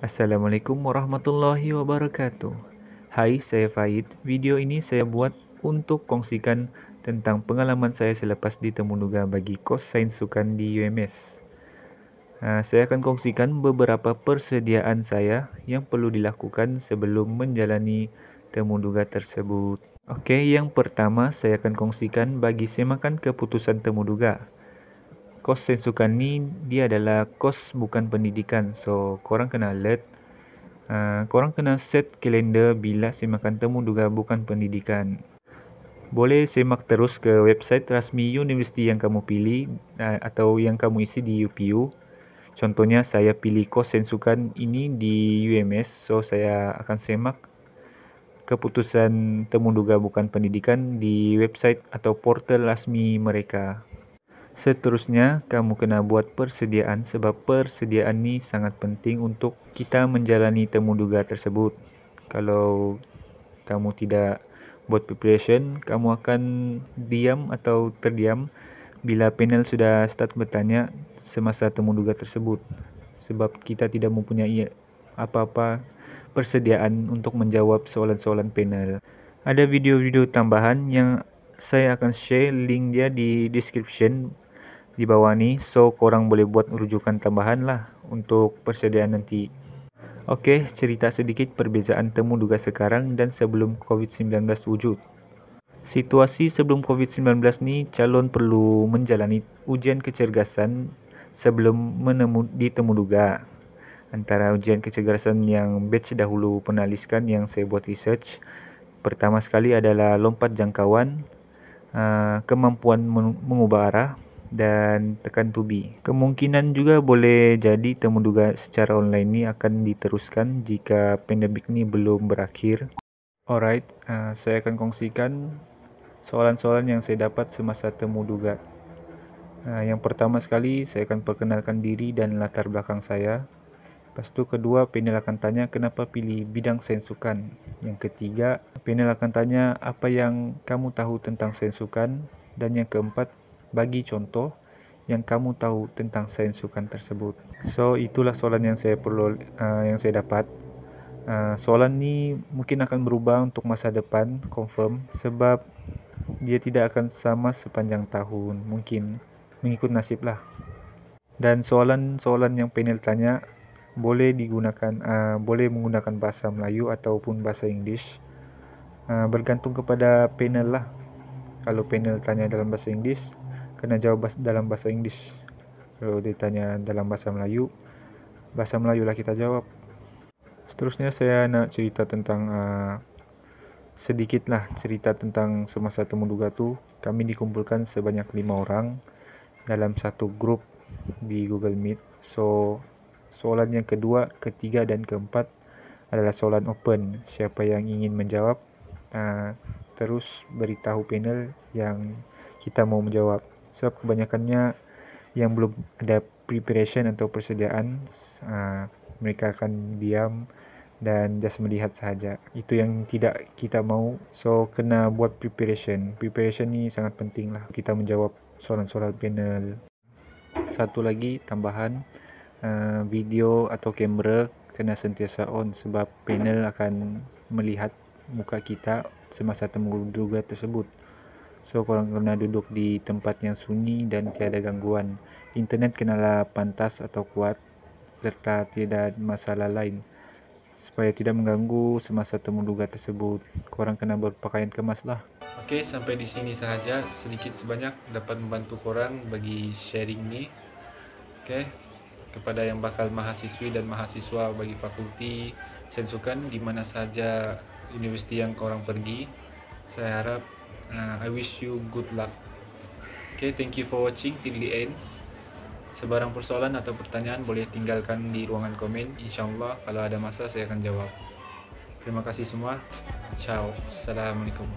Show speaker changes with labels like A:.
A: Assalamualaikum warahmatullahi wabarakatuh. Hai, saya Faid. Video ini saya buat untuk kongsikan tentang pengalaman saya selepas di Temuduga bagi kos Sains Sukan di UMS. Saya akan kongsikan beberapa persediaan saya yang perlu dilakukan sebelum menjalani Temuduga tersebut. Oke, yang pertama saya akan kongsikan bagi semakan keputusan Temuduga. Kos Sensukan ni dia adalah kos bukan pendidikan, so korang kena alert. Korang kena set kalender bila semakan Temuduga bukan pendidikan. Boleh semak terus ke website rasmi universiti yang kamu pilih atau yang kamu isi di UPU. Contohnya saya pilih kos Sensukan ini di UMS, so saya akan semak keputusan Temuduga bukan pendidikan di website atau portal rasmi mereka. Seterusnya, kamu kena buat persediaan sebab persediaan ni sangat penting untuk kita menjalani Temuduga tersebut. Kalau kamu tidak buat preparation, kamu akan diam atau terdiam bila panel sudah start bertanya semasa Temuduga tersebut. Sebab kita tidak mempunyai apa-apa persediaan untuk menjawab soalan-soalan panel. Ada video-video tambahan yang saya akan share link dia di description di bawah ni, so korang boleh buat rujukan tambahan lah untuk persediaan nanti. Okey, cerita sedikit perbezaan Temuduga sekarang dan sebelum COVID-19 wujud. Situasi sebelum COVID-19 ni, calon perlu menjalani ujian kecergasan sebelum di Temuduga. Antara ujian kecergasan yang batch dahulu pernah listkan yang saya buat research, pertama sekali adalah lompat jangkauan, kemampuan mengubah arah, dan tekan tubi. Kemungkinan juga boleh jadi Temuduga secara online ni akan diteruskan jika pandemik ni belum berakhir. Alright, saya akan kongsikan soalan-soalan yang saya dapat semasa Temuduga. Yang pertama sekali, saya akan perkenalkan diri dan latar belakang saya. Lepas tu kedua, panel akan tanya kenapa pilih bidang sains sukan. Yang ketiga, panel akan tanya apa yang kamu tahu tentang sains sukan. Dan yang keempat, bagi contoh yang kamu tahu tentang sains sukan tersebut. So itulah soalan yang saya dapat. Soalan ni mungkin akan berubah untuk masa depan, confirm, sebab dia tidak akan sama sepanjang tahun, mungkin mengikut nasib lah. Dan soalan-soalan yang panel tanya boleh menggunakan bahasa Melayu ataupun bahasa English, bergantung kepada panel lah. Kalau panel tanya dalam bahasa English, kena jawab dalam bahasa English. Kalau dia tanya dalam bahasa Melayu lah kita jawab. Seterusnya saya nak cerita tentang sedikit lah cerita tentang semasa Temuduga tu. Kami dikumpulkan sebanyak 5 orang dalam satu grup di Google Meet. So soalan yang kedua, ketiga dan keempat adalah soalan open. Siapa yang ingin menjawab, terus beritahu panel yang kita mau menjawab. Sebab kebanyakannya yang belum ada preparation atau persediaan, mereka akan diam dan just melihat sahaja. Itu yang tidak kita mau. So kena buat preparation. Preparation ni sangat penting lah kita menjawab soalan-soalan panel. Satu lagi tambahan, video atau kamera kena sentiasa on sebab panel akan melihat muka kita semasa Temuduga tersebut. So korang kena duduk di tempat yang sunyi dan tiada gangguan. Internet kenalah pantas atau kuat serta tidak masalah lain supaya tidak mengganggu semasa Temuduga tersebut. Korang kena berpakaian kemas lah. Okey, sampai di sini sahaja. Sedikit sebanyak dapat membantu korang bagi sharing ni. Okey, kepada yang bakal mahasiswi dan mahasiswa bagi fakulti sains sukan di mana sahaja universiti yang korang pergi, saya harap I wish you good luck. Okay, thank you for watching till the end. Sebarang persoalan atau pertanyaan boleh tinggalkan di ruangan komen. InsyaAllah kalau ada masa saya akan jawab. Terima kasih semua. Ciao. Assalamualaikum.